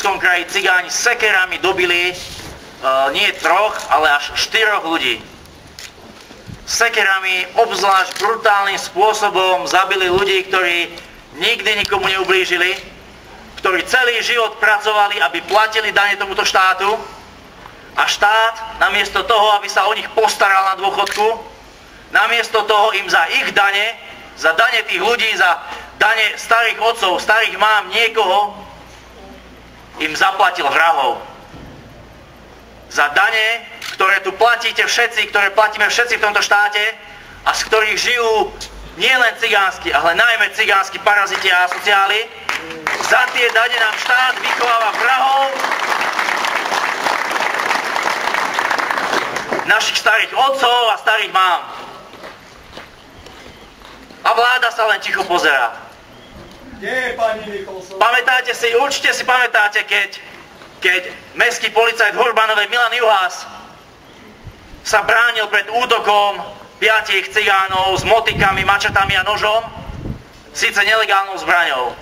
Nitrianskom kraji cigáni sekerami dobili nie 3, ale až 4 ľudí. Sekerami obzvlášť brutálnym spôsobom zabili ľudí, ktorí nikdy nikomu neublížili, ktorí celý život pracovali, aby platili dane tomuto štátu, a štát namiesto toho, aby sa o nich postaral na dôchodku, namiesto toho im za ich dane, za dane tých ľudí, za dane starých otcov, starých mám, niekoho, im zaplatil vrahov. Za dane, ktoré tu platíte všetci, ktoré platíme všetci v tomto štáte a z ktorých žijú nielen cigánsky, ale najmä cigánsky paraziti a asociáli, za tie dane nám štát vychováva vrahov, našich starých otcov a starých mám. A vláda sa len ticho pozerá. Kde je pani Nicholson? Pamätáte si, určite si pamätáte, keď mestský policajt Hurbanovej Milan Juhás sa bránil pred útokom 5 cigánov s motikami, mačatami a nožom, síce nelegálnou zbraňou.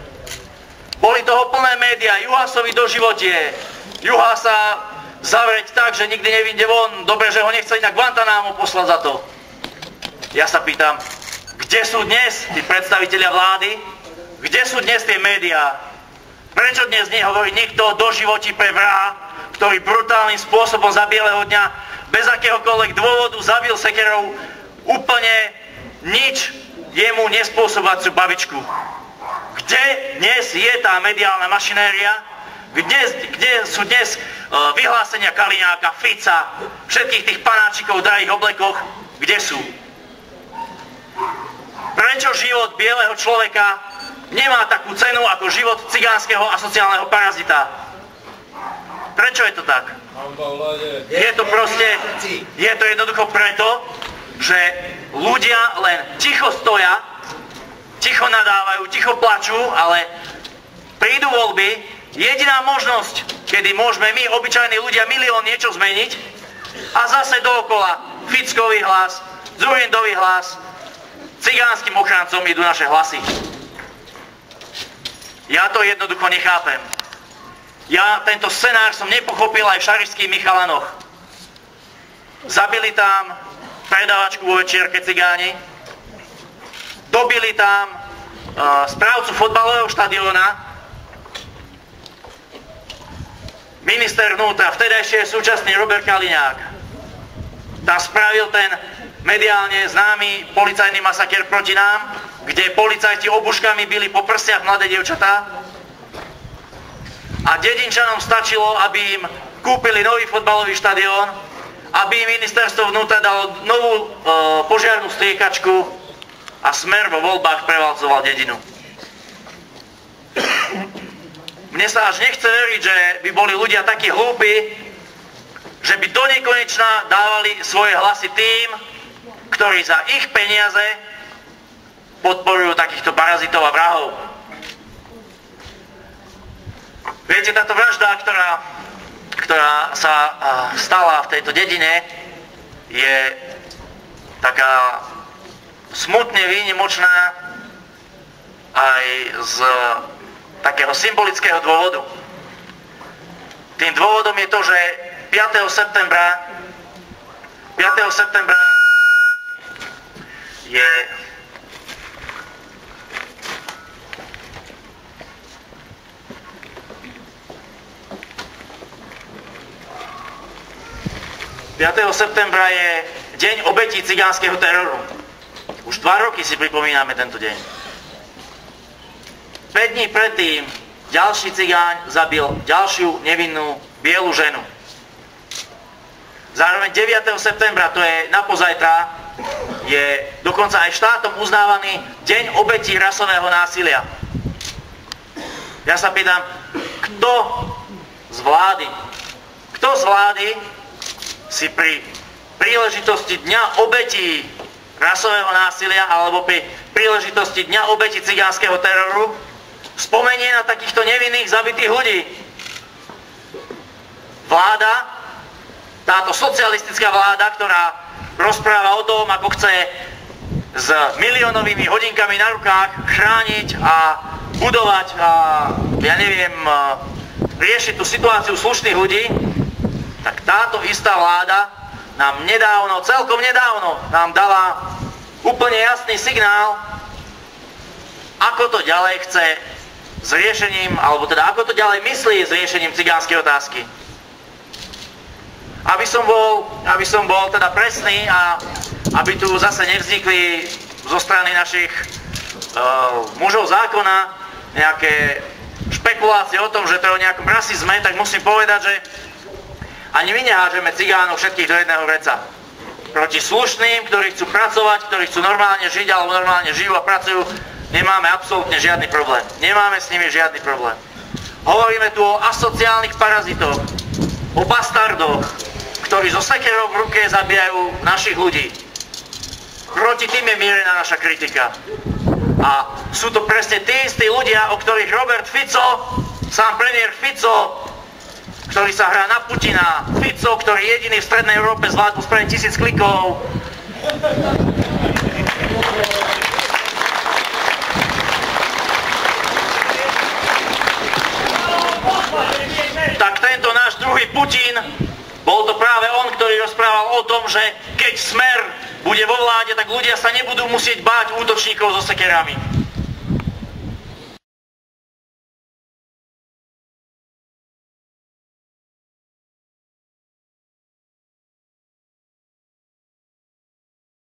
Boli toho plné médiá, Juhásovi doživotie, Juhása zavrieť tak, že nikdy nevyjde von, dobre, že ho nechceli na Guantanamo poslať za to. Ja sa pýtam, kde sú dnes tí predstavitelia vlády? Kde sú dnes tie médiá? Prečo dnes nehovorí niekto do životí pre vraha, ktorý brutálnym spôsobom za bieleho dňa, bez akéhokoľvek dôvodu zabil sekerou úplne nič jemu nespôsobacú babičku? Kde dnes je tá mediálna mašinéria? Kde sú dnes vyhlásenia Kaliňáka, Fica, všetkých tých panáčikov v drahých oblekoch? Kde sú? Prečo život bieleho človeka nemá takú cenu ako život cigánskeho a sociálneho parazita? Prečo je to tak? Je to jednoducho preto, že ľudia len ticho stoja, ticho nadávajú, ticho plačú, ale prídu voľby. Jediná možnosť, kedy môžeme my, obyčajní ľudia, milión niečo zmeniť, a zase dookola Fickový hlas, Dzurindový hlas, cigánskym ochrancom idú naše hlasy. Ja to jednoducho nechápem. Ja tento scenár som nepochopil aj v Šarišských Michalanoch. Zabili tam predavačku vo večierke cigáni, dobili tam správcu fotbalového štadióna, minister vnútra, vtedajšie súčasný Robert Kaliňák. Tam spravil ten mediálne známy policajný masaker proti nám, kde policajti obuškami bili po prstiach mladé dievčatá. A dedinčanom stačilo, aby im kúpili nový fotbalový štadión, aby im ministerstvo vnútra dalo novú požiarnu striekačku a Smer vo voľbách prevalcoval dedinu. Mne sa až nechce veriť, že by boli ľudia takí hlúpi, že by do nekonečna dávali svoje hlasy tým, ktorí za ich peniaze podporujú takýchto parazitov a vrahov. Viete, táto vražda, ktorá sa stala v tejto dedine, je taká smutne výnimočná aj z takého symbolického dôvodu. Tým dôvodom je to, že 5. septembra je deň obetí cigánskeho teroru. Už 2 roky si pripomíname tento deň. 5 dní predtým ďalší cigáň zabil ďalšiu nevinnú bielu ženu. Zároveň 9. septembra, to je napozajtra, je dokonca aj štátom uznávaný deň obetí rasového násilia. Ja sa pýtam, kto z vlády si pri príležitosti Dňa obetí rasového násilia alebo pri príležitosti Dňa obetí cigánskeho teroru spomenie na takýchto nevinných zabitých ľudí? Vláda, táto socialistická vláda, ktorá rozpráva o tom, ako chce s miliónovými hodinkami na rukách chrániť a budovať a ja neviem, riešiť tú situáciu slušných ľudí, tak táto istá vláda nám nedávno, celkom nedávno, nám dala úplne jasný signál, ako to ďalej chce s riešením, alebo teda ako to ďalej myslí s riešením cigánskej otázky. Aby som bol teda presný a aby tu zase nevznikli zo strany našich mužov zákona nejaké špekulácie o tom, že to je o nejakom rasizme, tak musím povedať, že ani my nehážeme cigánov všetkých do jedného vreca. Proti slušným, ktorí chcú pracovať, ktorí chcú normálne žiť alebo normálne žijú a pracujú, nemáme absolútne žiadny problém. Nemáme s nimi žiadny problém. Hovoríme tu o asociálnych parazitoch, o bastardoch, ktorí so sekerou v ruke zabíjajú našich ľudí. Proti tým je mierená naša kritika. A sú to presne tí istí ľudia, o ktorých Robert Fico, sám premiér Fico, ktorý sa hrá na Putina, Fico, ktorý jediný v strednej Európe zvládol spraviť 1000 klikov. Tak tento náš druhý Putin, bol to práve on, ktorý rozprával o tom, že keď Smer bude vo vláde, tak ľudia sa nebudú musieť báť útočníkov so sekerami.